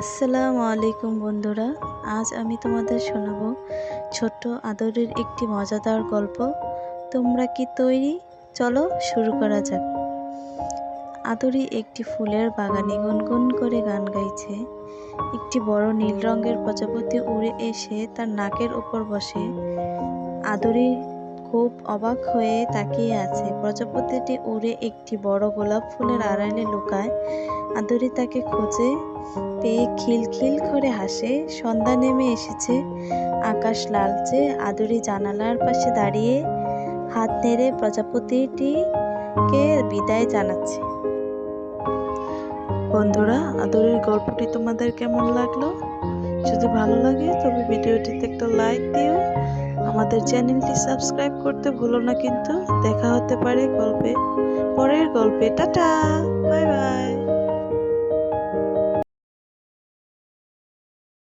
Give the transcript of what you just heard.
আসসালামু আলাইকুম বন্ধুরা। আজ আমি তোমাদের শোনাবো ছোট্ট আদরের একটি মজাদার গল্প। তোমরা কি তৈরি? চলো শুরু করা যাক। আদরি একটি ফুলের বাগানে গুনগুন করে গান গাইছে। একটি বড় নীল রঙের প্রজাপতি উড়ে এসে তার নাকের উপর বসে। আদরি খুব অবাক হয়ে তাকিয়ে আছে। প্রজাপতিটি উড়ে একটি বড় গোলাপ ফুলের আড়ালে লুকায়। আদরি তাকে খোঁজে পেয়ে খিলখিল করে হাসে। সন্ধ্যা নেমে এসেছে, আকাশ লালচে। আদরি জানালার পাশে দাঁড়িয়ে হাত নেড়ে প্রজাপতিটিকে বিদায় জানাচ্ছে। বন্ধুরা, আদরের গল্পটি তোমাদের কেমন লাগলো? যদি ভালো লাগে তবে ভিডিওটিতে একটা লাইক দিও। আমাদের চ্যানেলটি সাবস্ক্রাইব করতে ভুলো না কিন্তু। দেখা হতে পারে পরের গল্পে। Tata, bye bye.